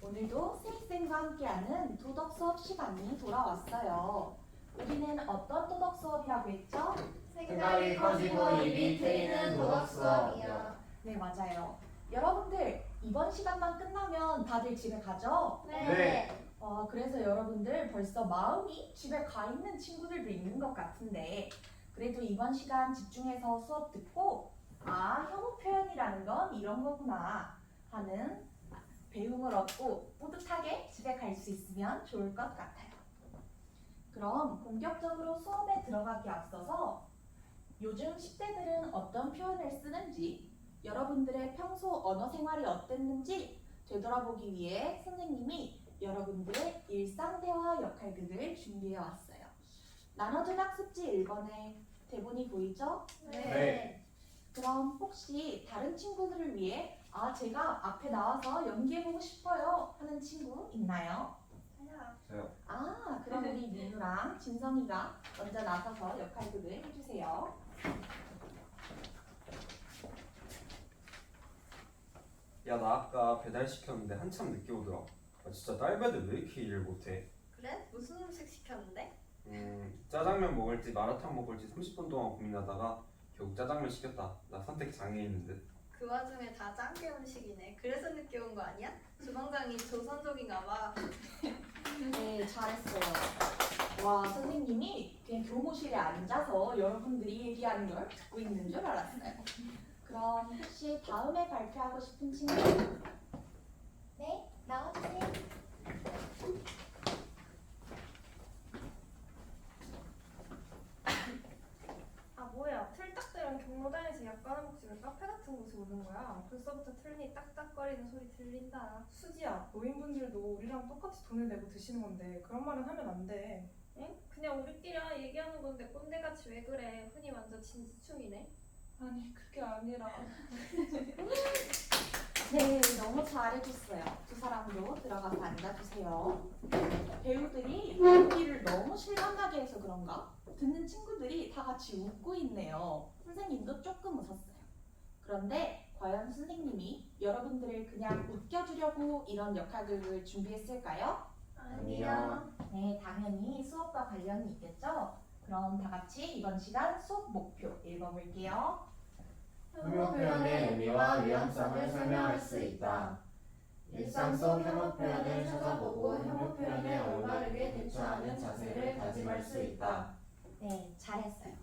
오늘도 수익쌤과 함께하는 도덕 수업 시간이 돌아왔어요. 우리는 어떤 도덕 수업이라고 했죠? 생각이 커지고 입이 트이는 도덕 수업이요. 네, 맞아요. 여러분들 이번 시간만 끝나면 다들 집에 가죠? 네. 그래서 여러분들 벌써 마음이 집에 가 있는 친구들도 있는 것 같은데 그래도 이번 시간 집중해서 수업 듣고 혐오 표현이라는 건 이런 거구나 하는 배움을 얻고 뿌듯하게 집에 갈 수 있으면 좋을 것 같아요. 그럼 본격적으로 수업에 들어가기 앞서서 요즘 10대들은 어떤 표현을 쓰는지 여러분들의 평소 언어 생활이 어땠는지 되돌아보기 위해 선생님이 여러분들의 일상 대화 역할극을 준비해 왔어요. 나눠준 학습지 1번에 대본이 보이죠? 네. 그럼 혹시 다른 친구들을 위해 제가 앞에 나와서 연기해보고 싶어요 하는 친구 있나요? 저요. 그럼 우리 민우랑 진성이가 먼저 나서서 역할극을 해주세요. 야, 나 아까 배달 시켰는데 한참 늦게 오더라. 진짜 딸배들 왜 이렇게 일을 못해? 그래? 무슨 음식 시켰는데? 짜장면 먹을지 마라탕 먹을지 30분 동안 고민하다가 결국 짜장면 시켰다. 나 선택 장애인인 듯. 그 와중에 다 짱게 음식이네. 그래서 늦게 온 거 아니야? 주방장이 조선족인가 봐. 네, 잘했어요. 와, 선생님이 그냥 교무실에 앉아서 여러분들이 얘기하는 걸 듣고 있는 줄 알았어요. 그럼 혹시 다음에 발표하고 싶은 친구? 네, 나와주세요. 뭐야, 틀딱대랑 경로당에서 약 가는 목적으로 카페 같은 곳에 오는 거야. 벌써부터 틀니 딱딱거리는 소리 들린다. 수지야, 노인분들도 우리랑 똑같이 돈을 내고 드시는 건데 그런 말은 하면 안 돼. 응? 그냥 우리끼리 얘기하는 건데 꼰대같이 왜 그래? 흔히 완전 진지충이네. 아니 그게 아니라 네, 너무 잘해줬어요. 두 사람도 들어가서 앉아주세요. 배우들이 연기를 너무 실감나게 해서 그런가? 듣는 친구들이 다 같이 웃고 있네요. 선생님도 조금 웃었어요. 그런데 과연 선생님이 여러분들을 그냥 웃겨주려고 이런 역할극을 준비했을까요? 아니요. 네, 당연히 수업과 관련이 있겠죠? 그럼 다 같이 이번 시간 수업 목표 읽어볼게요. 혐오 표현의 의미와 위험성을 설명할 수 있다. 일상 속 혐오 표현을 찾아보고 혐오 표현에 올바르게 대처하는 자세를 다짐할 수 있다. 네, 잘했어요.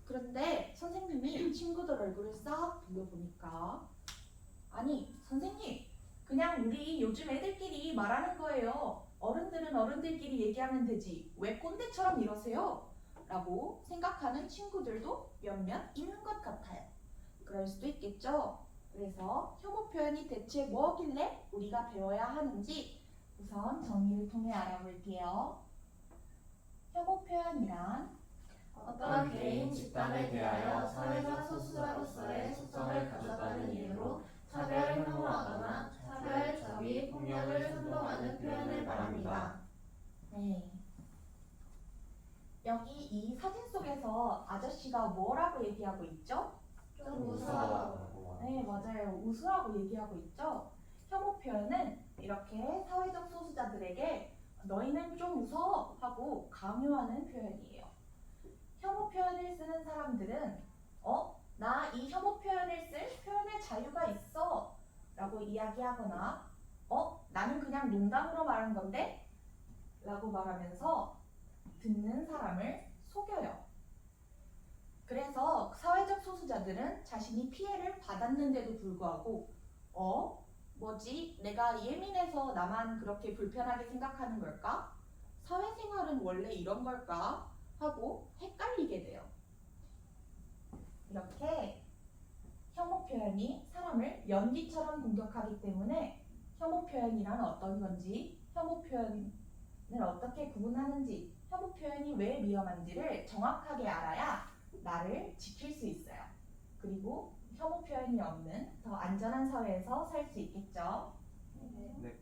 그런데 선생님이 친구들 얼굴을 싹 돌려보니까 아니, 선생님, 그냥 우리 요즘 애들끼리 말하는 거예요. 어른들은 어른들끼리 얘기하면 되지. 왜 꼰대처럼 이러세요? 라고 생각하는 친구들도 몇몇 있는 것 같아요. 그럴 수도 있겠죠. 그래서 혐오 표현이 대체 뭐길래 우리가 배워야 하는지 우선 정의를 통해 알아볼게요. 혐오 표현이란 어떤 개인, 집단에 대하여 사회적 소수자로서의 속성을 가졌다는 이유로 차별, 혐오하거나 차별, 적의, 폭력을 선동하는 표현을 말합니다. 네. 여기 이 사진 속에서 아저씨가 뭐라고 얘기하고 있죠? 좀 무서워. 네, 맞아요. 웃으라고 얘기하고 있죠? 혐오 표현은 이렇게 사회적 소수자들에게 너희는 좀 웃어 하고 강요하는 표현이에요. 혐오 표현을 쓰는 사람들은 나 이 혐오 표현을 쓸 표현의 자유가 있어 라고 이야기하거나 나는 그냥 농담으로 말한 건데 라고 말하면서 듣는 사람을 속여요. 그래서 사회적 소수자들은 자신이 피해를 받았는데도 불구하고 뭐지? 내가 예민해서 나만 그렇게 불편하게 생각하는 걸까? 사회생활은 원래 이런 걸까? 하고 헷갈리게 돼요. 이렇게 혐오 표현이 사람을 연기처럼 공격하기 때문에 혐오 표현이란 어떤 건지, 혐오 표현을 어떻게 구분하는지, 혐오 표현이 왜 위험한지를 정확하게 알아야 나를 지킬 수 있어요. 그리고 혐오 표현이 없는 더 안전한 사회에서 살 수 있겠죠. 네.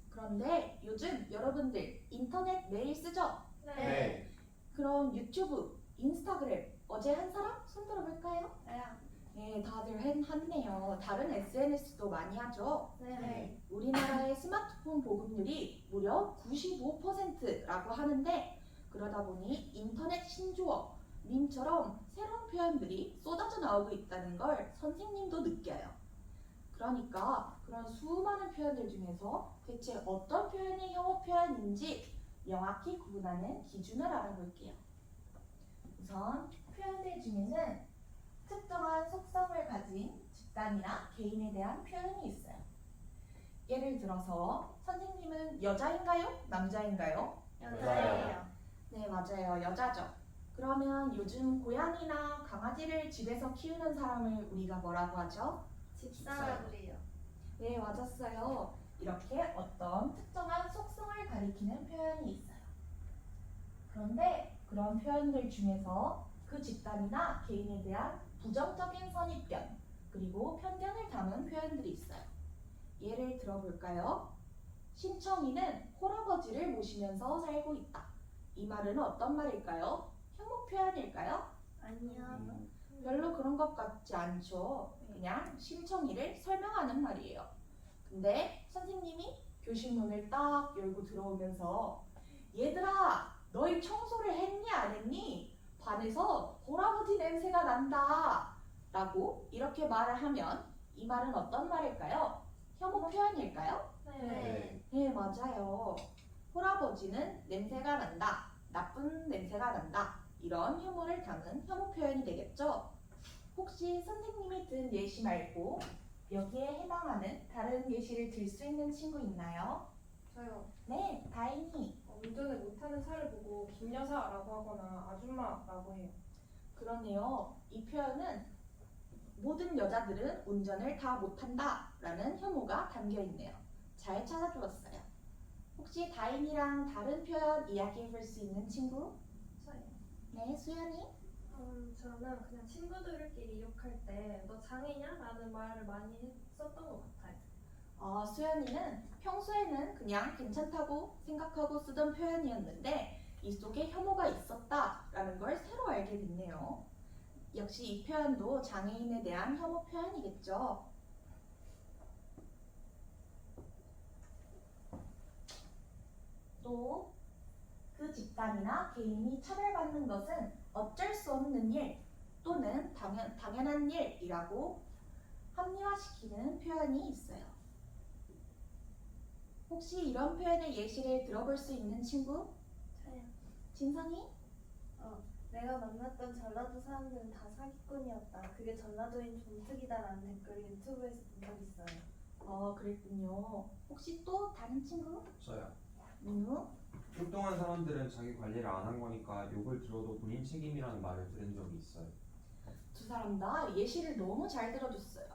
그런데 요즘 여러분들 인터넷 매일 쓰죠? 네. 그럼 유튜브, 인스타그램 어제 한 사람? 손 들어볼까요? 나야. 네, 다들 했네요. 다른 SNS도 많이 하죠. 네. 우리나라의 스마트폰 보급률이 무려 95%라고 하는데 그러다 보니 인터넷 신조어, 밈처럼 새로운 표현들이 쏟아져 나오고 있다는 걸 선생님도 느껴요. 그러니까 그런 수많은 표현들 중에서 대체 어떤 표현이 혐오 표현인지 명확히 구분하는 기준을 알아볼게요. 우선 표현들 중에는 특정한 속성을 가진 집단이나 개인에 대한 표현이 있어요. 예를 들어서 선생님은 여자인가요? 남자인가요? 여자예요. 네, 맞아요. 여자죠. 그러면 요즘 고양이나 강아지를 집에서 키우는 사람을 우리가 뭐라고 하죠? 집사라고요. 네, 맞았어요. 이렇게 어떤 특정한 속성을 가리키는 표현이 있어요. 그런데 그런 표현들 중에서 그 집단이나 개인에 대한 부정적인 선입견 그리고 편견을 담은 표현들이 있어요. 예를 들어볼까요? 신청이는 홀아버지를 모시면서 살고 있다. 이 말은 어떤 말일까요? 혐오 표현일까요? 아니요. 별로 그런 것 같지 않죠. 그냥 신청이를 설명하는 말이에요. 근데 선생님이 교실 문을 딱 열고 들어오면서 얘들아 너희 청소를 했니 안 했니? 반에서 홀아버지 냄새가 난다 라고 이렇게 말을 하면 이 말은 어떤 말일까요? 혐오 표현일까요? 네. 네, 맞아요. 홀아버지는 냄새가 난다, 나쁜 냄새가 난다 이런 혐오를 담은 혐오 표현이 되겠죠. 혹시 선생님이 든 예시 말고 여기에 해당하는 다른 예시를 들 수 있는 친구 있나요? 저요. 네, 다인이. 운전을 못하는 차를 보고 김여사라고 하거나 아줌마라고 해요. 그러네요. 이 표현은 모든 여자들은 운전을 다 못한다 라는 혐오가 담겨 있네요. 잘 찾아주었어요. 혹시 다인이랑 다른 표현 이야기해 볼 수 있는 친구? 저요. 네, 수연이. 저는 그냥 친구들끼리 욕할 때 너 장애냐? 라는 말을 많이 썼던 것 같아요. 수연이는 평소에는 그냥 괜찮다고 생각하고 쓰던 표현이었는데 이 속에 혐오가 있었다라는 걸 새로 알게 됐네요. 역시 이 표현도 장애인에 대한 혐오 표현이겠죠. 또 그 집단이나 개인이 차별받는 것은 어쩔 수 없는 일 또는 당연한 일이라고 합리화시키는 표현이 있어요. 혹시 이런 표현의 예시를 들어볼 수 있는 친구? 저요. 진선이? 내가 만났던 전라도 사람들은 다 사기꾼이었다. 그게 전라도인 종특이다라는 댓글을 유튜브에서 본 적 있어요. 그랬군요. 혹시 또 다른 친구? 저요. 민우? 활동한 사람들은 자기 관리를 안 한 거니까 욕을 들어도 본인 책임이라는 말을 들은 적이 있어요. 두 사람 다 예시를 너무 잘 들어줬어요.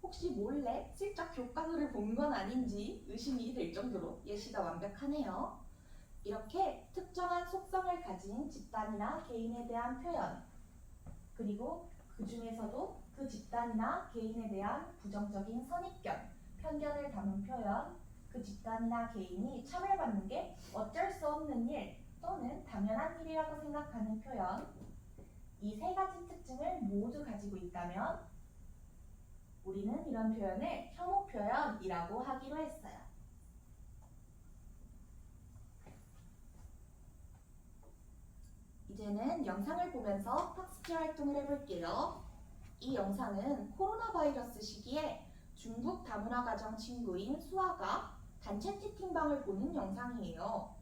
혹시 몰래 슬쩍 교과서를 본 건 아닌지 의심이 될 정도로 예시가 완벽하네요. 이렇게 특정한 속성을 가진 집단이나 개인에 대한 표현, 그리고 그 중에서도 그 집단이나 개인에 대한 부정적인 선입견, 편견을 담은 표현, 그 집단이나 개인이 차별받는 게 어쩔 수 없는 일 또는 당연한 일이라고 생각하는 표현, 이 세 가지 특징을 모두 가지고 있다면 우리는 이런 표현을 혐오 표현이라고 하기로 했어요. 이제는 영상을 보면서 학습지 활동을 해볼게요. 이 영상은 코로나 바이러스 시기에 중국 다문화 가정 친구인 수아가 단체 채팅방을 보는 영상이에요.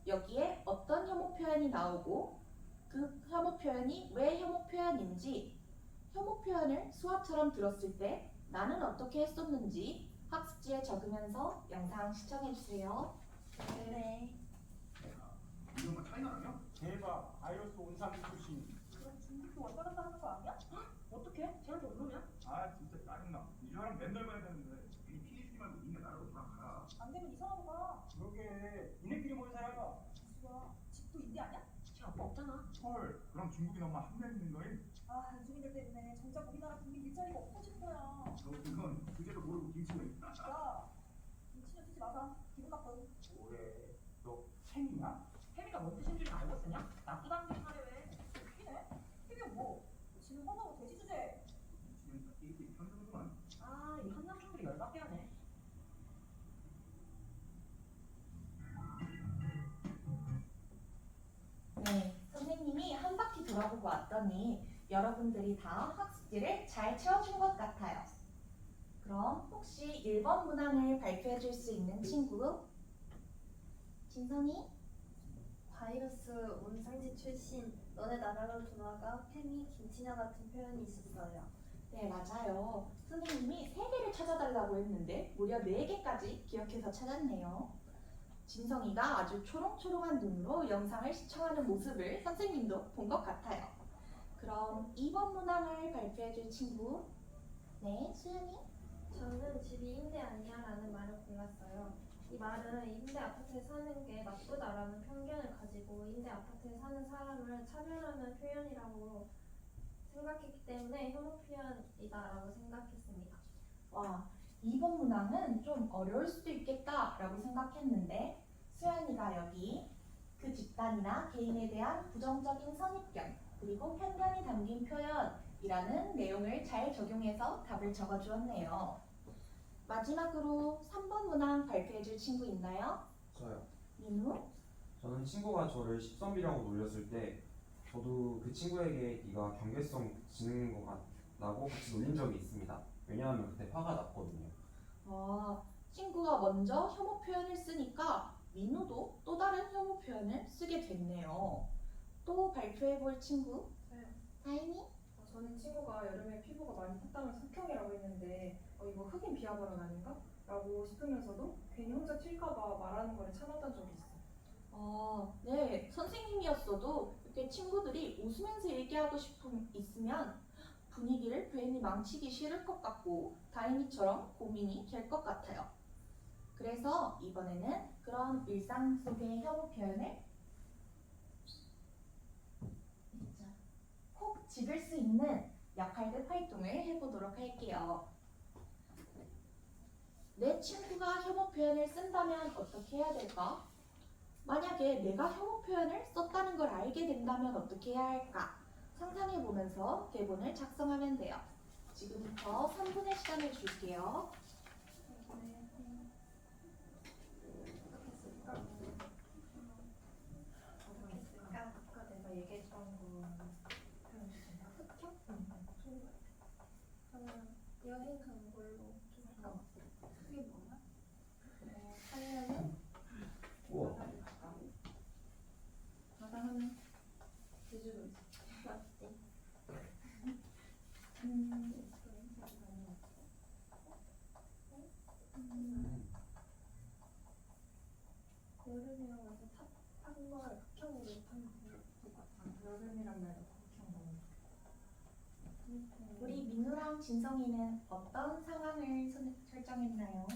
여기에 어떤 혐오 표현이 나오고 그 혐오 표현이 왜 혐오 표현인지, 혐오 표현을 수아처럼 들었을 때 나는 어떻게 했었는지 학습지에 적으면서 영상 시청해주세요. 네. 이런 거 차이나요? 대박 바이러스 온상기 출신. 그럼 중국도 왔다 갔다 하는 거 아니야? 어떡해? 쟤한테 얼마냐? 아 진짜 짜증나. 이 사람 맨날 봐야 되는데 이 피디 쓰지 말고 니네 나라로 돌아가라. 안 되면 이상하고 가. 그러게 니네끼리 뭘 살아가. 지수야, 집도 임대 아니야? 쟤 아빠 없잖아. 헐 그럼 중국인 엄마 한 명 있는 거임? 아, 이주민들 때문에 정작 우리나라 국민 일자리가 없어진 거야. 너 그건 주제도 모르고 김치고 있다. 야, 김치는 쓰지 마라. 기분 나쁜. 뭐래? 너 햄이냐? 혜미가 뭔 뜻인 줄 알고 쓰냐? 나쁘다는 게 하래 왜? 웃기네. 혜미가 뭐? 지는 허가고 돼지 주제. 김치는 봤더니 여러분들이 다 학습지를 잘 채워준 것 같아요. 그럼 혹시 1번 문항을 발표해 줄 수 있는 친구? 진선이? 바이러스 온상지 출신, 너네 나라로 돌아가, 페미, 김치녀 같은 표현이 있었어요. 네, 맞아요. 선생님이 3개를 찾아달라고 했는데 무려 4개까지 기억해서 찾았네요. 진성이가 아주 초롱초롱한 눈으로 영상을 시청하는 모습을 선생님도 본 것 같아요. 그럼 2번 문항을 발표해 줄 친구? 네, 수연이? 저는 집이 임대 아니야라는 말을 골랐어요. 이 말은 임대 아파트에 사는 게 나쁘다라는 편견을 가지고 임대 아파트에 사는 사람을 차별하는 표현이라고 생각했기 때문에 혐오 표현이다라고 생각했습니다. 와, 2번 문항은 좀 어려울 수도 있겠다라고 생각했는데 수연이가 여기 그 집단이나 개인에 대한 부정적인 선입견 그리고 편견이 담긴 표현이라는 내용을 잘 적용해서 답을 적어주었네요. 마지막으로 3번 문항 발표해줄 친구 있나요? 저요. 민우? 저는 친구가 저를 십선비라고 놀렸을 때 저도 그 친구에게 네가 경계성 지닌 것 같다고 같이 놀린 적이 있습니다. 왜냐하면 그때 화가 났거든요. 친구가 먼저 혐오 표현을 쓰니까 민우도 또 다른 혐오 표현을 쓰게 됐네요. 또 발표해볼 친구? 저요. 다인이? 저는 친구가 여름에 피부가 많이 탔다면 석형이라고 했는데 이거 흑인 비하 발언 아닌가? 라고 싶으면서도 괜히 혼자 튈까봐 말하는 거를 참았던 적이 있어요. 네. 선생님이었어도 이렇게 친구들이 웃으면서 얘기하고 있으면 분위기를 괜히 망치기 싫을 것 같고 다인이처럼 고민이 될 것 같아요. 그래서 이번에는 그런 일상 속의 혐오 표현을 콕 집을 수 있는 역할극 활동을 해보도록 할게요. 내 친구가 혐오 표현을 쓴다면 어떻게 해야 될까? 만약에 내가 혐오 표현을 썼다는 걸 알게 된다면 어떻게 해야 할까? 상상해보면서 대본을 작성하면 돼요. 지금부터 3분의 시간을 줄게요. 아까 내가 얘기했던 거 흑형? 그러면 여행 간 걸로 좀 할까? 그게 뭐야? 하려면 우와. 바다 하면 제주도 맞지? 여름이랑 와서 탄걸 흑형으로 여름이란 말도 흑형 너무 우리 민우랑 진성이는 어떤 상황을 설정했나요?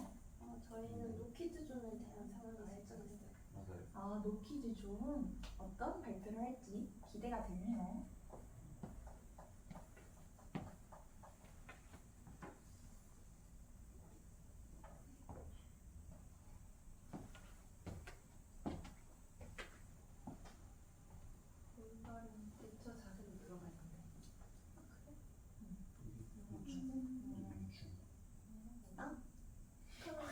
저희는 노키즈존에 대한 상황을 설정했어요. 맞아요. 노키즈 존 어떤 발표를 할지 기대가 되네요. 올바른 대처 자세로 들어갈 건데. 그러면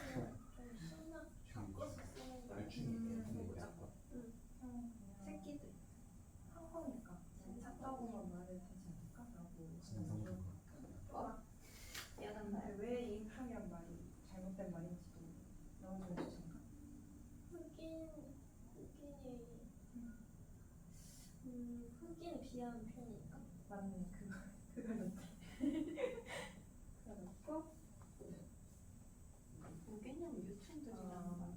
좀 신나 바꿔서 쓰는 거. 새끼들. 한 거니까 작다고만 말을 하지 않을까? 라고 미안한 말. 왜이 흑형이란 말이 잘못된 말인지도 나와줘야 되지 않을까? 흑인을 비하하는 표현일까? 맞네 그걸 넣지 그걸 넣고 무개념 유충들이라는 말.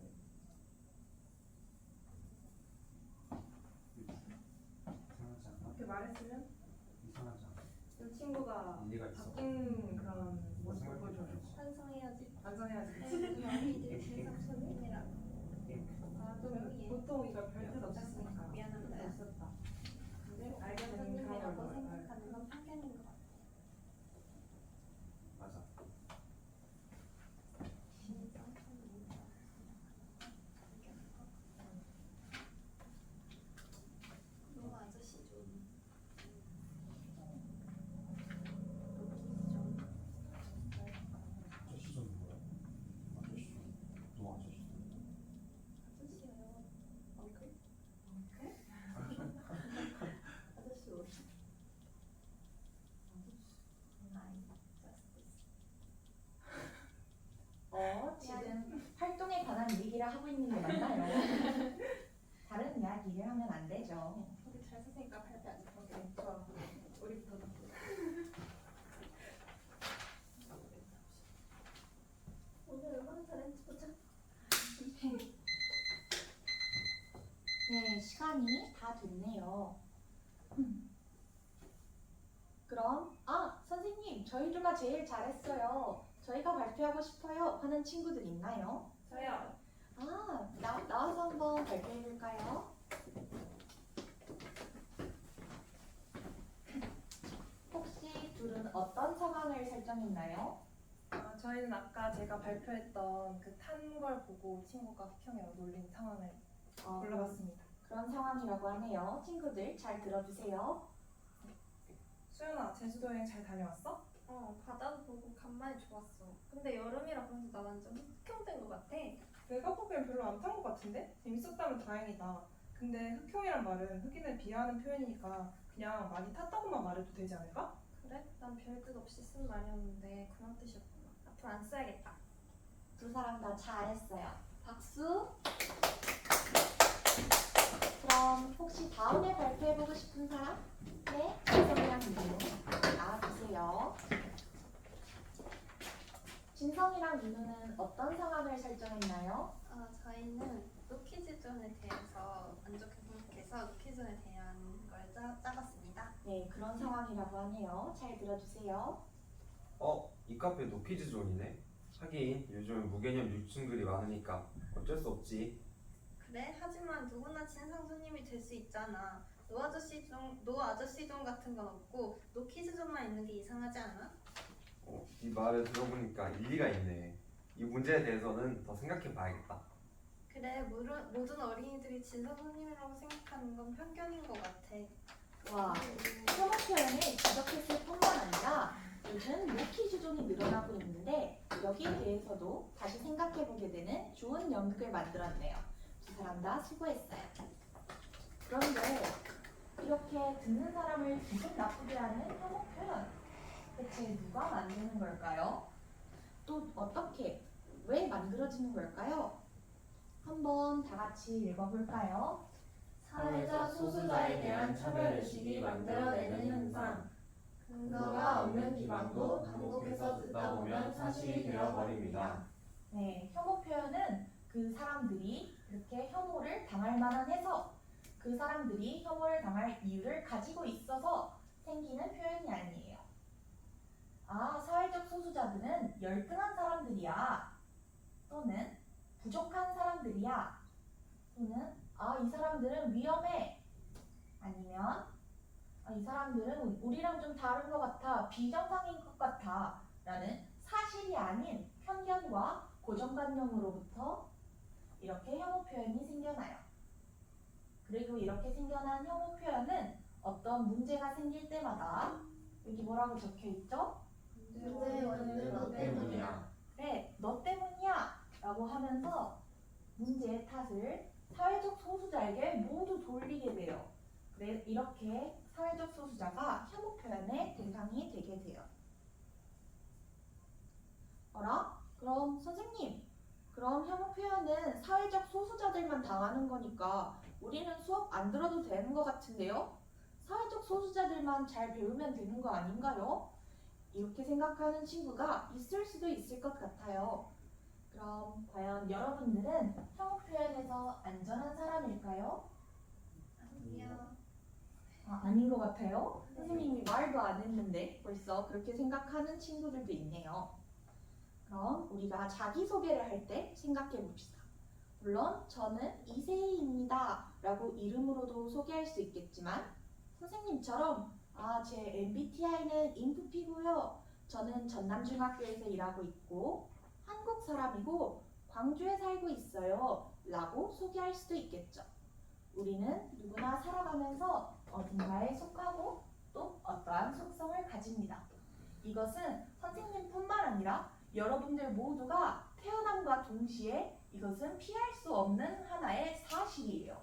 이상하지 않아? 그렇게 말했으면 이상하지 않아? 그 친구가 일리가 있어. 바뀐 그런 모습을 보여줘야지 찬성해야지. 반성해야지 여기들 세상 손님이라고. 좀 보통 이걸 별 뜻 없었으니까 미안합니다. 없었다 근데 알게 알게 되는 그런 손님이라고 걸 생각하는 건 편견인 것 같아요. 맞아. 너무 아저씨 좀. 아저씨 좀 뭐야? 아저씨 좀. 너 아저씨 좀. 아저씨예요. 엉클? 아저씨 옷. 설명이 다 됐네요. 그럼 선생님 저희들가 제일 잘했어요. 저희가 발표하고 싶어요 하는 친구들 있나요? 저요. 나와서 한번 발표해 볼까요? 혹시 둘은 어떤 상황을 설정했나요? 저희는 아까 제가 발표했던 그 탄 걸 보고 친구가 흑형이라고 놀린 상황을 골라봤습니다. 그런 상황이라고 하네요. 친구들 잘 들어주세요. 수연아, 제주도 여행 잘 다녀왔어? 바다도 보고 간만에 좋았어. 근데 여름이라 그런지 나 완전 흑형된 것 같아. 내가 보기엔 별로 안 탄 것 같은데? 재밌었다면 다행이다. 근데 흑형이란 말은 흑인을 비하하는 표현이니까 그냥 많이 탔다고만 말해도 되지 않을까? 그래? 난 별 뜻 없이 쓴 말이었는데 그런 뜻이었구나. 앞으로 안 써야겠다. 두 사람 다 잘했어요. 박수! 그럼 혹시 다음에 발표해보고 싶은 사람? 네, 진성이랑 민우 나와주세요. 진성이랑 민우는 어떤 상황을 설정했나요? 저희는 노키즈존에 대해서 안 좋게 생각해서 노키즈존에 대한 걸 짜봤습니다. 네, 그런 상황이라고 하네요. 잘 들어주세요. 이 카페 노키즈 존이네. 하긴 요즘 무개념 유충들이 많으니까 어쩔 수 없지. 그래? 하지만 누구나 진상 손님이 될 수 있잖아. 노 아저씨 존 같은 건 없고 노키즈존만 있는 게 이상하지 않아? 네 말을 들어보니까 일리가 있네. 이 문제에 대해서는 더 생각해 봐야겠다. 그래, 모든 어린이들이 진상 손님이라고 생각하는 건 편견인 것 같아. 와, 혐오 표현을 지적했을 뿐만 아니라 요즘 노키즈존이 늘어나고 있는데 여기에 대해서도 다시 생각해보게 되는 좋은 연극을 만들었네요. 두 사람 다 수고했어요. 그런데 이렇게 듣는 사람을 기분 나쁘게 하는 혐오 표현 대체 누가 만드는 걸까요? 또 어떻게, 왜 만들어지는 걸까요? 한번 다 같이 읽어볼까요? 사회적 소수자에 대한 차별의식이 만들어내는 현상. 근거가 없는 비방도 반복해서 듣다 보면 사실이 되어버립니다. 네, 혐오 표현은 그 사람들이 그렇게 혐오를 당할 만한 해서 그 사람들이 혐오를 당할 이유를 가지고 있어서 생기는 표현이 아니에요. 사회적 소수자들은 열등한 사람들이야. 또는 부족한 사람들이야. 또는 이 사람들은 위험해. 아니면 이 사람들은 우리랑 좀 다른 것 같아. 비정상인 것 같아. 라는 사실이 아닌 편견과 고정관념으로부터 이렇게 혐오 표현이 생겨나요. 그리고 이렇게 생겨난 혐오 표현은 어떤 문제가 생길 때마다 여기 뭐라고 적혀 있죠? 문제의 원인은 너 때문이야. 네, 너 때문이야 라고 하면서 문제의 탓을 사회적 소수자에게 모두 돌리게 돼요. 그래, 이렇게 사회적 소수자가 혐오 표현의 대상이 되게 돼요. 그럼 선생님, 그럼 혐오 표현은 사회적 소수자들만 당하는 거니까 우리는 수업 안 들어도 되는 것 같은데요? 사회적 소수자들만 잘 배우면 되는 거 아닌가요? 이렇게 생각하는 친구가 있을 수도 있을 것 같아요. 그럼 과연 여러분들은 혐오 표현에서 안전한 사람일까요? 아니요. 아닌 것 같아요. 선생님이 말도 안 했는데 벌써 그렇게 생각하는 친구들도 있네요. 그럼 우리가 자기소개를 할 때 생각해 봅시다. 물론 저는 이세희입니다 라고 이름으로도 소개할 수 있겠지만 선생님처럼 제 MBTI는 인프피고요. 저는 전남중학교에서 일하고 있고 한국 사람이고 광주에 살고 있어요 라고 소개할 수도 있겠죠. 우리는 누구나 살아가면서 어딘가에 속하고 또 어떠한 속성을 가집니다. 이것은 선생님뿐만 아니라 여러분들 모두가 태어남과 동시에 이것은 피할 수 없는 하나의 사실이에요.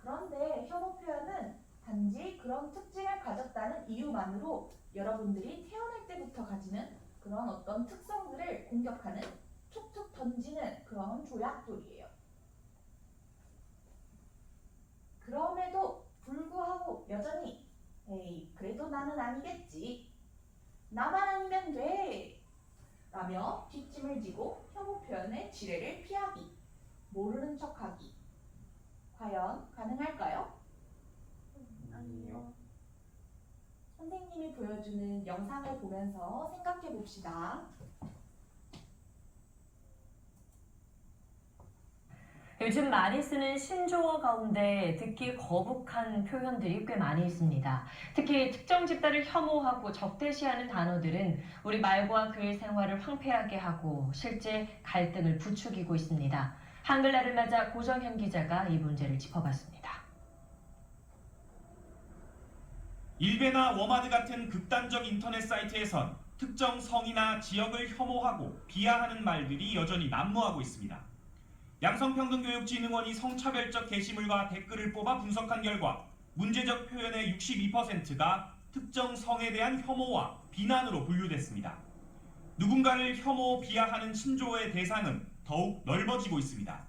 그런데 혐오 표현은 단지 그런 특징을 가졌다는 이유만으로 여러분들이 태어날 때부터 가지는 그런 어떤 특성들을 공격하는 툭툭 던지는 그런 조약돌이에요. 그럼에도 불구하고 여전히 에이 그래도 나는 아니겠지. 나만 아니면 돼. 라며 뒷짐을 지고 혐오 표현의 지뢰를 피하기, 모르는 척하기, 과연 가능할까요? 아니요. 선생님이 보여주는 영상을 보면서 생각해 봅시다. 요즘 많이 쓰는 신조어 가운데 듣기 거북한 표현들이 꽤 많이 있습니다. 특히 특정 집단을 혐오하고 적대시하는 단어들은 우리 말과 글 생활을 황폐하게 하고 실제 갈등을 부추기고 있습니다. 한글날을 맞아 고정현 기자가 이 문제를 짚어봤습니다. 일베나 워마드 같은 극단적 인터넷 사이트에선 특정 성이나 지역을 혐오하고 비하하는 말들이 여전히 난무하고 있습니다. 양성평등교육진흥원이 성차별적 게시물과 댓글을 뽑아 분석한 결과 문제적 표현의 62%가 특정 성에 대한 혐오와 비난으로 분류됐습니다. 누군가를 혐오, 비하하는 신조어의 대상은 더욱 넓어지고 있습니다.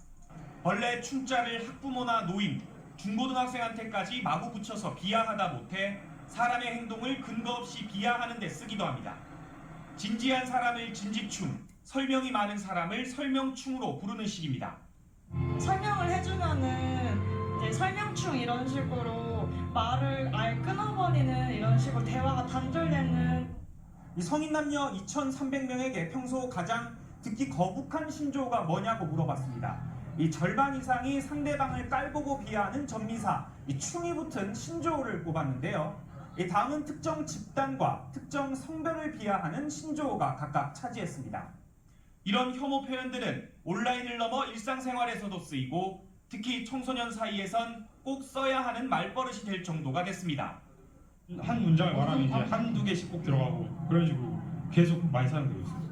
벌레 충자를 학부모나 노인, 중고등학생한테까지 마구 붙여서 비하하다 못해 사람의 행동을 근거 없이 비하하는 데 쓰기도 합니다. 진지한 사람을 진지충, 설명이 많은 사람을 설명충으로 부르는 식입니다. 설명을 해주면은 이제 설명충 이런 식으로 말을 아예 끊어버리는 이런 식으로 대화가 단절되는. 이 성인 남녀 2,300명에게 평소 가장 듣기 거북한 신조어가 뭐냐고 물어봤습니다. 이 절반 이상이 상대방을 깔보고 비하하는 전미사, 이 충이 붙은 신조어를 뽑았는데요. 이 다음은 특정 집단과 특정 성별을 비하하는 신조어가 각각 차지했습니다. 이런 혐오 표현들은 온라인을 넘어 일상생활에서도 쓰이고 특히 청소년 사이에선 꼭 써야 하는 말버릇이 될 정도가 됐습니다. 한 문장을 말하면 이제 한두 개씩 꼭 들어가고 그런 식으로 계속 많이 사용되고 있어요.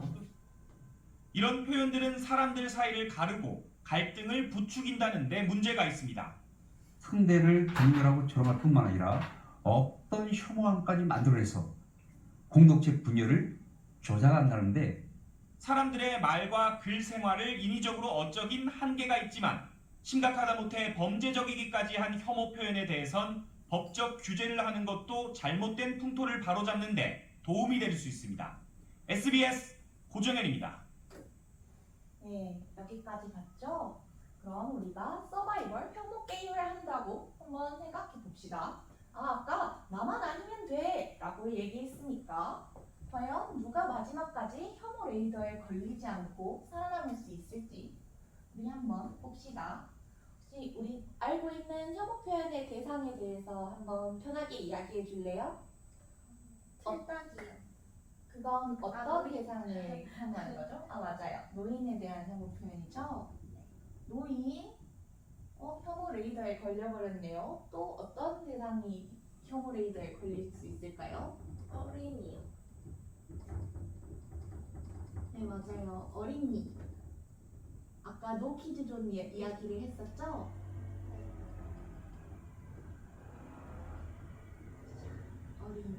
이런 표현들은 사람들 사이를 가르고 갈등을 부추긴다는 데 문제가 있습니다. 상대를 경멸하고 조롱할 뿐만 아니라 어떤 혐오함까지 만들어내서 공동체 분열을 조장한다는데, 사람들의 말과 글 생활을 인위적으로 어쩌긴 한계가 있지만 심각하다 못해 범죄적이기까지 한 혐오 표현에 대해선 법적 규제를 하는 것도 잘못된 풍토를 바로잡는 데 도움이 될 수 있습니다. SBS 고정현입니다. 네, 여기까지 봤죠? 그럼 우리가 서바이벌 혐오 게임을 한다고 한번 생각해 봅시다. 아까 나만 아니면 돼 라고 얘기했으니까 과연 누가 마지막까지 혐오 레이더에 걸리지 않고 살아남을 수 있을지 우리 한번 봅시다. 혹시 우리 알고 있는 혐오 표현의 대상에 대해서 한번 편하게 이야기해 줄래요? 틀딱이요. 그건 어떤 노인. 대상을 혐오하는 거죠? 아, 맞아요. 노인에 대한 혐오 표현이죠. 노인, 혐오 레이더에 걸려버렸네요. 또 어떤 대상이 혐오 레이더에 걸릴 수 있을까요? 어린이요. 네, 맞아요. 어린이. 아까 노키즈 존 이야기를 했었죠? 어린이.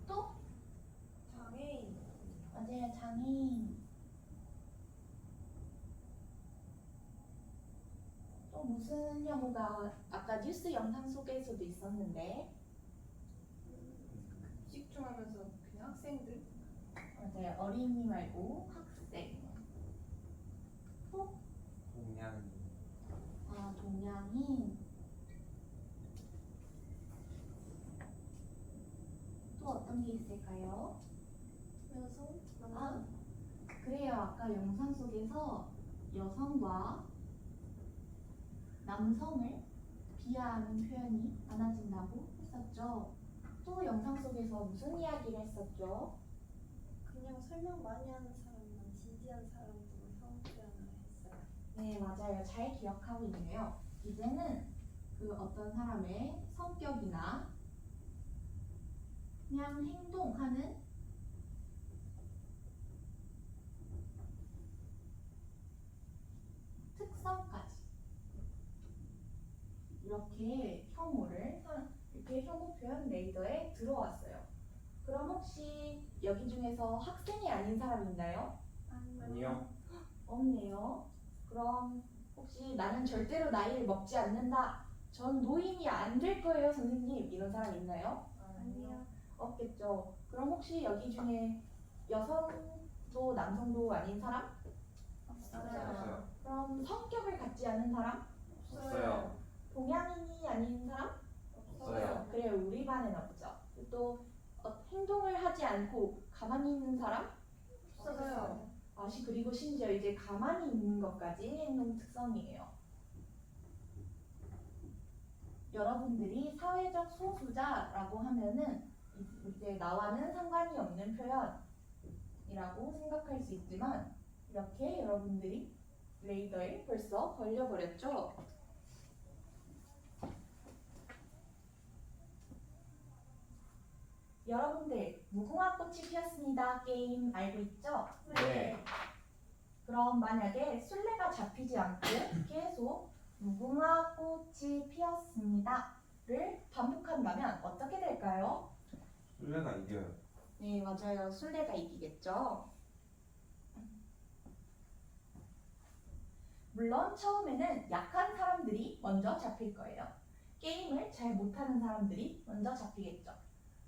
또? 장애인. 맞아요, 장애인. 또 무슨 혐오가 아까 뉴스 영상 속에서도 있었는데? 집중하면서 그냥 학생들. 맞아요, 어린이 말고 학생. 또? 동양인. 아, 동양인. 또 어떤 게 있을까요? 여성. 아, 그래요. 아까 영상 속에서 여성과 남성을 비하하는 표현이 많아진다고 했었죠. 또 영상 속에서 무슨 이야기를 했었죠? 그냥 설명 많이 하는 사람만 진지한 사람도 혐오 표현을 했어요. 네, 맞아요. 잘 기억하고 있네요. 이제는 그 어떤 사람의 성격이나 그냥 행동하는 특성까지 이렇게 이렇게 혐오 표현 레이더에 들어왔어요. 그럼 혹시 여기 중에서 학생이 아닌 사람 있나요? 아니요. 없네요. 그럼 혹시 나는 절대로 나이를 먹지 않는다. 전 노인이 안 될 거예요, 선생님. 이런 사람 있나요? 아니요. 없겠죠. 그럼 혹시 여기 중에 여성도 남성도 아닌 사람? 없어요. 그럼 성격을 갖지 않은 사람? 없어요. 동양인이 아닌 사람? 없어요. 그래요. 우리 반엔 없죠. 또 행동을 하지 않고 가만히 있는 사람? 없어요. 그리고 심지어 이제 가만히 있는 것까지 행동 특성이에요. 여러분들이 사회적 소수자라고 하면은 이제 나와는 상관이 없는 표현이라고 생각할 수 있지만 이렇게 여러분들이 레이더에 벌써 걸려버렸죠? 여러분들 무궁화 꽃이 피었습니다 게임 알고 있죠? 네. 그럼 만약에 술래가 잡히지 않고 계속 무궁화 꽃이 피었습니다를 반복한다면 어떻게 될까요? 술래가 이겨요. 네, 맞아요. 술래가 이기겠죠. 물론 처음에는 약한 사람들이 먼저 잡힐 거예요. 게임을 잘 못하는 사람들이 먼저 잡히겠죠.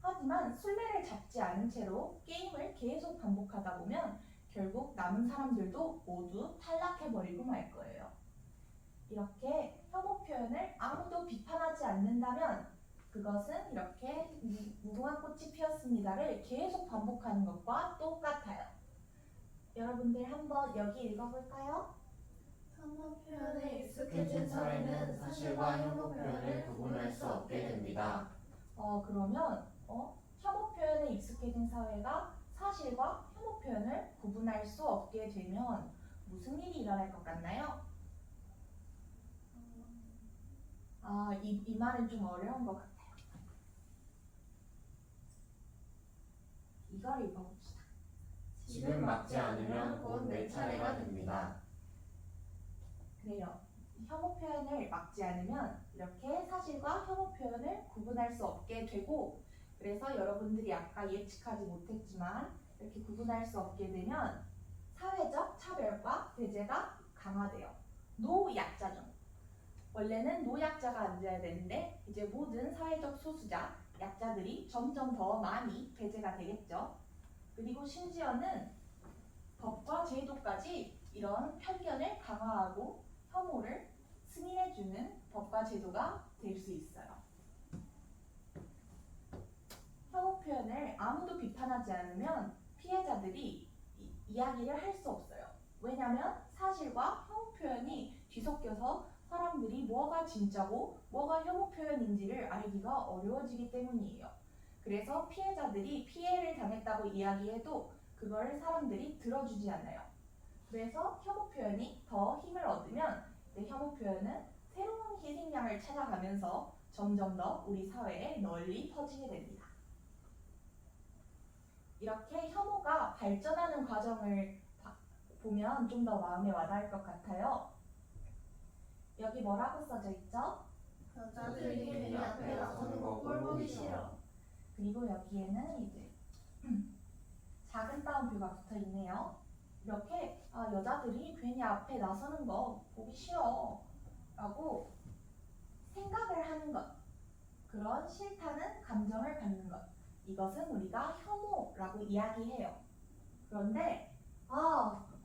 하지만 술래를 잡지 않은 채로 게임을 계속 반복하다 보면 결국 남은 사람들도 모두 탈락해버리고 말 거예요. 이렇게 혐오 표현을 아무도 비판하지 않는다면 그것은 이렇게 무궁화 꽃이 피었습니다를 계속 반복하는 것과 똑같아요. 여러분들 한번 여기 읽어볼까요? 혐오 표현에 익숙해진 사회는 사실과 혐오 표현을 구분할 수 없게 됩니다. 그러면 혐오 표현에 익숙해진 사회가 사실과 혐오 표현을 구분할 수 없게 되면 무슨 일이 일어날 것 같나요? 이 말은 좀 어려운 것 같아요. 이걸 읽어봅시다. 지금 막지 않으면 곧 내 차례가 됩니다. 그래요. 혐오 표현을 막지 않으면 이렇게 사실과 혐오 표현을 구분할 수 없게 되고 그래서 여러분들이 아까 예측하지 못했지만 이렇게 구분할 수 없게 되면 사회적 차별과 배제가 강화돼요. 노약자죠. 원래는 노약자가 앉아야 되는데 이제 모든 사회적 소수자, 약자들이 점점 더 많이 배제가 되겠죠. 그리고 심지어는 법과 제도까지 이런 편견을 강화하고 혐오를 승인해주는 법과 제도가 될 수 있어요. 혐오 표현을 아무도 비판하지 않으면 피해자들이 이야기를 할 수 없어요. 왜냐하면 사실과 혐오 표현이 뒤섞여서 사람들이 뭐가 진짜고 뭐가 혐오 표현인지를 알기가 어려워지기 때문이에요. 그래서 피해자들이 피해를 당했다고 이야기해도 그걸 사람들이 들어주지 않아요. 그래서 혐오 표현이 더 힘을 얻으면 혐오 표현은 새로운 희생양을 찾아가면서 점점 더 우리 사회에 널리 퍼지게 됩니다. 이렇게 혐오가 발전하는 과정을 보면 좀 더 마음에 와닿을 것 같아요. 여기 뭐라고 써져 있죠? 여자들이 괜히 앞에 나서는 거 꼴보기 싫어. 그리고 여기에는 이제 작은 따옴표가 붙어 있네요. 이렇게 여자들이 괜히 앞에 나서는 거 보기 싫어 라고 생각을 하는 것, 그런 싫다는 감정을 갖는 것, 이것은 우리가 혐오라고 이야기해요. 그런데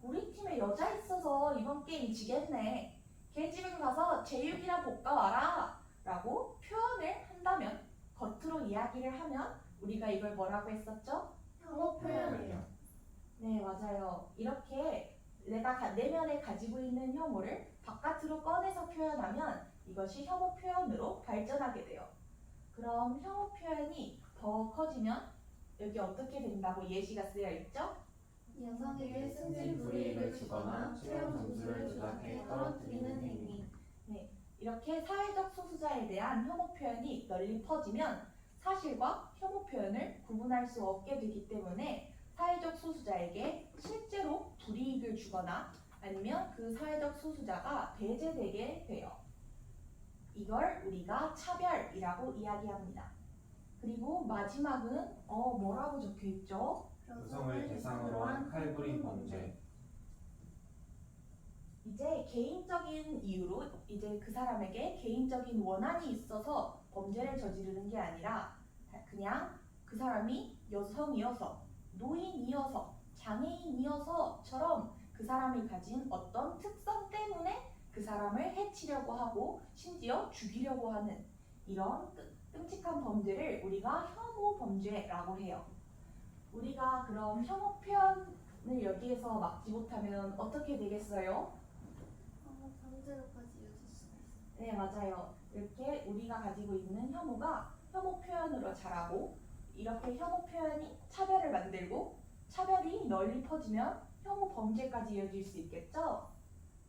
우리 팀에 여자 있어서 이번 게임 지겠네, 걔 집에 가서 제육이나 볶아 와라 라고 표현을 한다면, 겉으로 이야기를 하면 우리가 이걸 뭐라고 했었죠? 혐오 표현이에요. 네, 맞아요. 이렇게 내가 내면에 가지고 있는 혐오를 바깥으로 꺼내서 표현하면 이것이 혐오 표현으로 발전하게 돼요. 그럼 혐오 표현이 더 커지면 여기 어떻게 된다고 예시가 쓰여 있죠? 여성에게 승진 불이익을 주거나 최종 점수를 조작해 떨어뜨리는 행위. 네, 이렇게 사회적 소수자에 대한 혐오 표현이 널리 퍼지면 사실과 혐오 표현을 구분할 수 없게 되기 때문에 사회적 소수자에게 실제로 불이익을 주거나 아니면 그 사회적 소수자가 배제되게 돼요. 이걸 우리가 차별이라고 이야기합니다. 그리고 마지막은 뭐라고 적혀 있죠? 여성을 대상으로 한 칼부림 범죄. 이제 개인적인 이유로 이제 그 사람에게 개인적인 원한이 있어서 범죄를 저지르는 게 아니라 그냥 그 사람이 여성이어서, 노인이어서, 장애인이어서처럼 그 사람이 가진 어떤 특성 때문에 그 사람을 해치려고 하고 심지어 죽이려고 하는 이런 끔찍한 범죄를 우리가 혐오 범죄라고 해요. 우리가 그럼 혐오 표현을 여기에서 막지 못하면 어떻게 되겠어요? 범죄로까지 이어질 수가 있어요. 네, 맞아요. 이렇게 우리가 가지고 있는 혐오가 혐오 표현으로 자라고 이렇게 혐오 표현이 차별을 만들고 차별이 널리 퍼지면 혐오 범죄까지 이어질 수 있겠죠?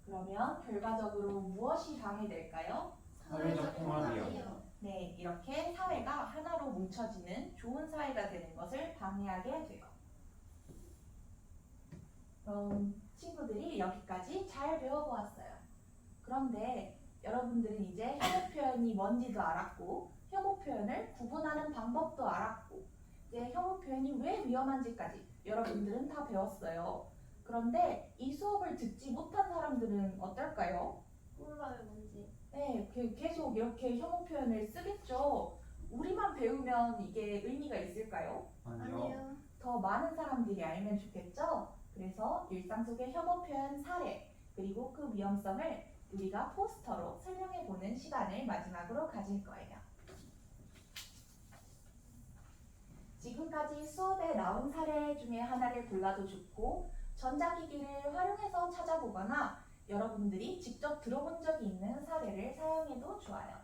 그러면 결과적으로 무엇이 방해될까요? 사회적 통합이요. 네, 이렇게 사회가 하나로 뭉쳐지는 좋은 사회가 되는 것을 방해하게 돼요. 친구들이 여기까지 잘 배워보았어요. 그런데 여러분들은 이제 혐오 표현이 뭔지도 알았고 혐오 표현을 구분하는 방법도 알았고 이제 혐오 표현이 왜 위험한지까지 여러분들은 다 배웠어요. 그런데 이 수업을 듣지 못한 사람들은 어떨까요? 몰라요, 뭔지. 네, 계속 이렇게 혐오 표현을 쓰겠죠. 우리만 배우면 이게 의미가 있을까요? 아니요. 더 많은 사람들이 알면 좋겠죠? 그래서 일상 속의 혐오 표현 사례 그리고 그 위험성을 우리가 포스터로 설명해 보는 시간을 마지막으로 가질 거예요. 지금까지 수업에 나온 사례 중에 하나를 골라도 좋고 전자기기를 활용해서 찾아보거나 여러분들이 직접 들어본 적이 있는 사례를 사용해도 좋아요.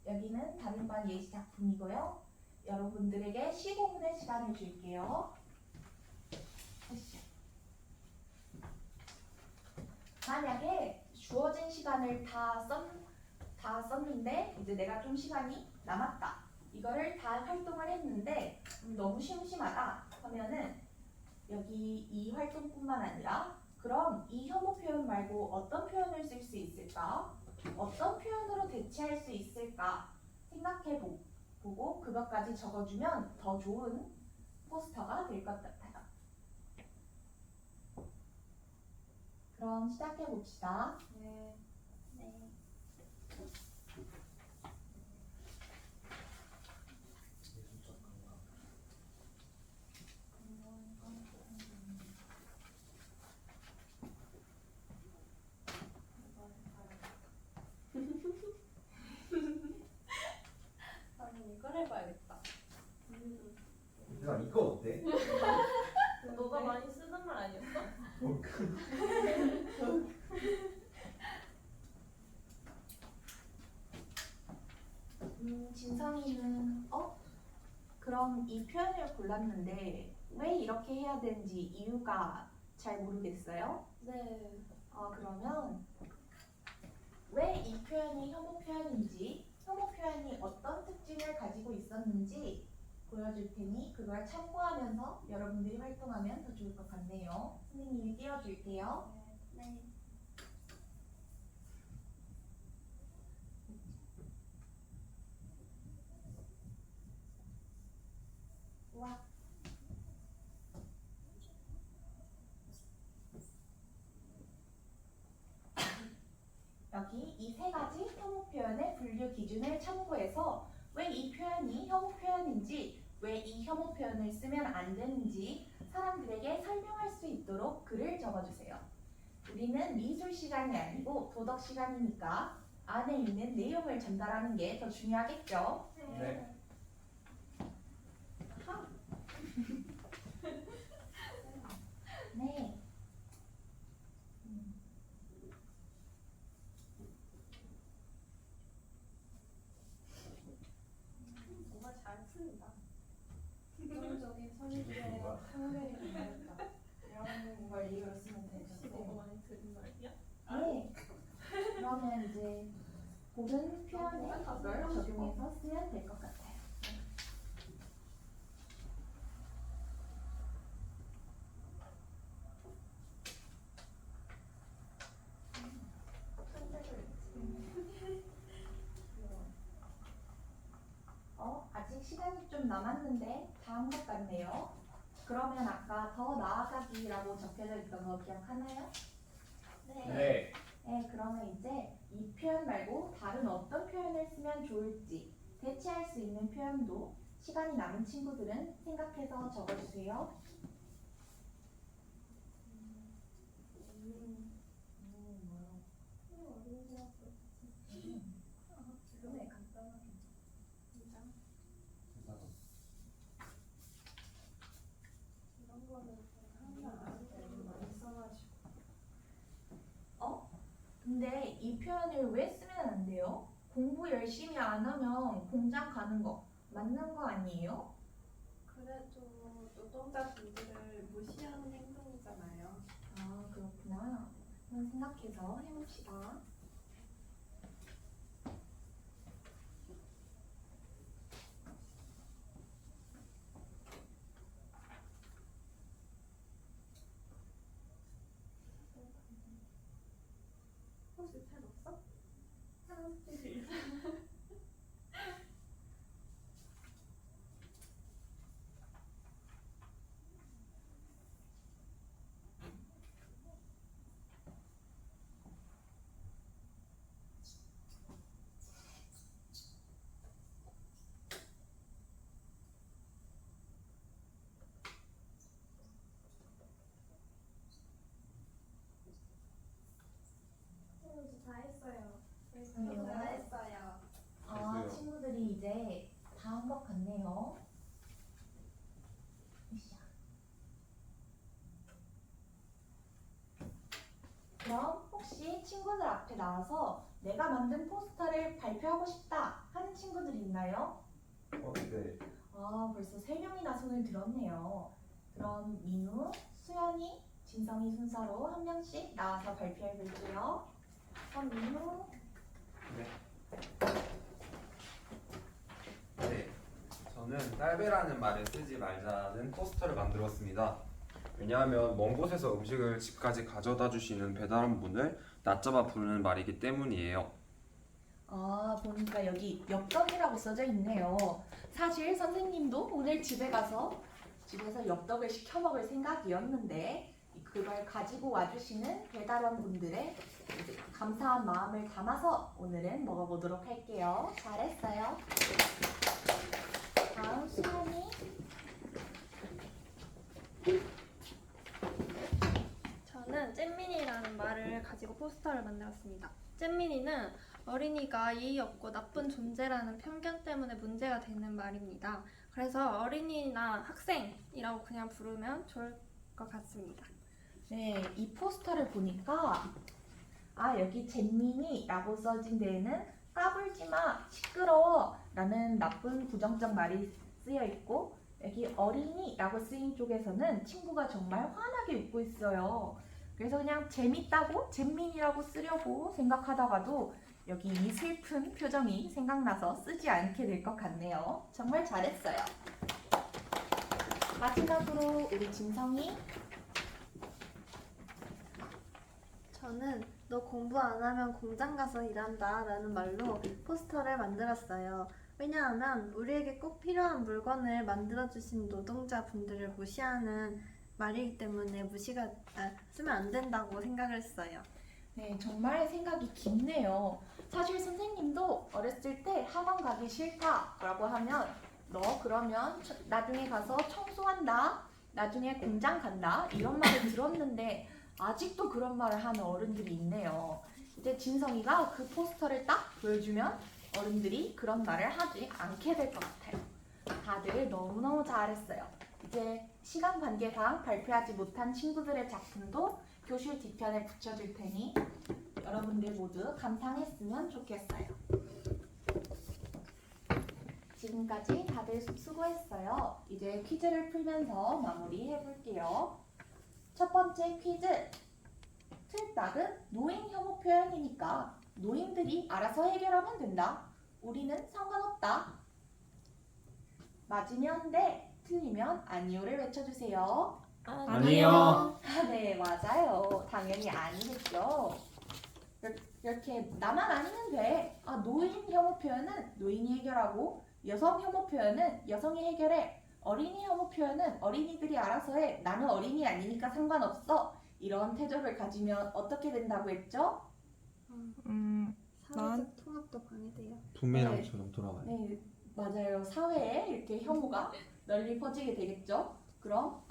여기는 다른 반 예시 작품이고요. 여러분들에게 15분의 시간을 줄게요. 만약에 주어진 시간을 다 썼는데 이제 내가 좀 시간이 남았다. 이거를 다 활동을 했는데 너무 심심하다 하면은 여기 이 활동뿐만 아니라 그럼 이 혐오 표현 말고 어떤 표현을 쓸 수 있을까? 어떤 표현으로 대체할 수 있을까? 생각해 보고 그것까지 적어주면 더 좋은 포스터가 될 것 같아요. 그럼 시작해 봅시다. 네. 네. 나는 이걸 해봐야겠다. 야, 이거 어때? 너가 많이 쓰는 말 아니었어? 진성이는 그럼 이 표현을 골랐는데 왜 이렇게 해야 되는지 이유가 잘 모르겠어요? 네. 그러면 왜 이 표현이 혐오 표현인지 혐오 표현이 어떤 특징을 가지고 있었는지 보여줄 테니 그걸 참고하면서 여러분들이 활동하면 더 좋을 것 같네요. 선생님이 띄워줄게요. 네. 와. 여기 이 세 가지 혐오 표현의 분류 기준을 참고해서 왜 이 표현이 혐오 표현인지 왜 이 혐오 표현을 쓰면 안 되는지 사람들에게 설명할 수 있도록 글을 적어주세요. 우리는 미술 시간이 아니고 도덕 시간이니까 안에 있는 내용을 전달하는 게 더 중요하겠죠? 네. 네. 뭔가 잘 풀린다. 긍정적인 선의들의 상대를 말했다. 이런 걸 이유로 쓰면 되죠. 너무 많이 들은 말이야? 네. 그러면 이제 고른 표현에 그걸 적용해서 쓰면 될 것 같아요. 아직 시간이 좀 남았는데 다 한 것 같네요. 그러면 아까 더 나아가기라고 적혀져 있던 거 기억하나요? 네. 네, 그러면 이제 이 표현 말고 다른 어떤 표현을 쓰면 좋을지 대체할 수 있는 표현도 시간이 남은 친구들은 생각해서 적어주세요. 표현을 왜 쓰면 안 돼요? 공부 열심히 안 하면 공장 가는 거 맞는 거 아니에요? 그래도 노동자분들을 무시하는 행동이잖아요. 아, 그렇구나. 한번 생각해서 해봅시다. 혹시 펜 없어? 다 했어요. 그래요? 잘했어요. 아, 됐어요. 친구들이 이제 다 한 것 같네요. 으쌰. 그럼 혹시 친구들 앞에 나와서 내가 만든 포스터를 발표하고 싶다 하는 친구들이 있나요? 네. 아, 벌써 3명이나 손을 들었네요. 그럼 민우, 수연이, 진성이 순서로 한 명씩 나와서 발표해 볼게요. 그럼 민우. 네, 저는 딸배라는 말을 쓰지 말자는 포스터를 만들었습니다. 왜냐하면 먼 곳에서 음식을 집까지 가져다 주시는 배달원분을 낮잡아 부르는 말이기 때문이에요. 아, 보니까 여기 엽떡이라고 써져 있네요. 사실 선생님도 오늘 집에서 엽떡을 시켜 먹을 생각이었는데 그걸 가지고 와주시는 배달원 분들의 감사한 마음을 담아서 오늘은 먹어보도록 할게요. 잘했어요. 다음 수연이. 저는 잼민이라는 말을 가지고 포스터를 만들었습니다. 잼민이는 어린이가 예의 없고 나쁜 존재라는 편견 때문에 문제가 되는 말입니다. 그래서 어린이나 학생이라고 그냥 부르면 좋을 것 같습니다. 네, 이 포스터를 보니까 여기 잼민이라고 써진 데에는 까불지마, 시끄러워 라는 나쁜 부정적 말이 쓰여 있고 여기 어린이라고 쓰인 쪽에서는 친구가 정말 환하게 웃고 있어요. 그래서 그냥 재밌다고 잼민이라고 쓰려고 생각하다가도 여기 이 슬픈 표정이 생각나서 쓰지 않게 될 것 같네요. 정말 잘했어요. 마지막으로 우리 진성이. 저는 너 공부 안 하면 공장 가서 일한다 라는 말로 포스터를 만들었어요. 왜냐하면 우리에게 꼭 필요한 물건을 만들어주신 노동자분들을 무시하는 말이기 때문에 쓰면 안 된다고 생각을 했어요. 네, 정말 생각이 깊네요. 사실 선생님도 어렸을 때 학원 가기 싫다라고 하면 너 그러면 나중에 가서 청소한다, 나중에 공장 간다 이런 말을 들었는데 아직도 그런 말을 하는 어른들이 있네요. 이제 진성이가 그 포스터를 딱 보여주면 어른들이 그런 말을 하지 않게 될 것 같아요. 다들 너무너무 잘했어요. 이제 시간 관계상 발표하지 못한 친구들의 작품도 교실 뒤편에 붙여줄 테니 여러분들 모두 감상했으면 좋겠어요. 지금까지 다들 수고했어요. 이제 퀴즈를 풀면서 마무리해 볼게요. 첫 번째 퀴즈. 틀딱은 노인 혐오 표현이니까 노인들이 알아서 해결하면 된다. 우리는 상관없다. 맞으면 네, 틀리면 아니요를 외쳐주세요. 아니요. 네, 맞아요. 당연히 아니겠죠. 이렇게 나만 아니면 돼. 노인 혐오 표현은 노인이 해결하고 여성 혐오 표현은 여성이 해결해. 어린이 혐오 표현은 어린이들이 알아서 해. 나는 어린이 아니니까 상관없어. 이런 태도를 가지면 어떻게 된다고 했죠? 사회적 통합도 방해돼요. 부메랑처럼 돌아가요. 네, 맞아요. 사회에 이렇게 혐오가 널리 퍼지게 되겠죠. 그럼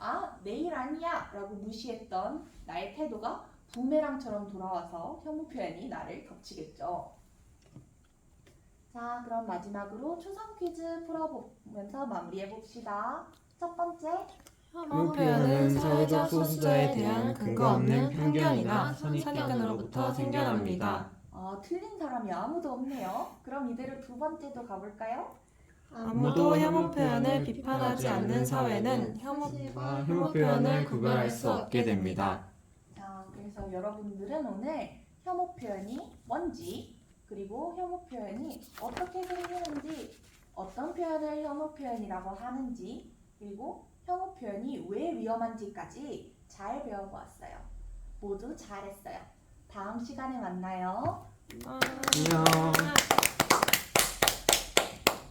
내일 아니야 라고 무시했던 나의 태도가 부메랑처럼 돌아와서 혐오 표현이 나를 덮치겠죠. 자, 그럼 마지막으로 초성 퀴즈 풀어보면서 마무리해 봅시다. 첫 번째, 혐오 표현은 사회적 소수자에 대한 근거 없는 편견이나 선입견으로부터 생겨납니다. 틀린 사람이 아무도 없네요. 그럼 이대로 두 번째도 가볼까요? 아무도 혐오 표현을 비판하지 않는 사회는 혐오와 혐오 표현을 구별할 수 없게 됩니다. 자, 그래서 여러분들은 오늘 혐오 표현이 뭔지, 그리고 혐오 표현이 어떻게 생기는지, 어떤 표현을 혐오 표현이라고 하는지, 그리고 혐오 표현이 왜 위험한지까지 잘 배워보았어요. 모두 잘했어요. 다음 시간에 만나요. 안녕.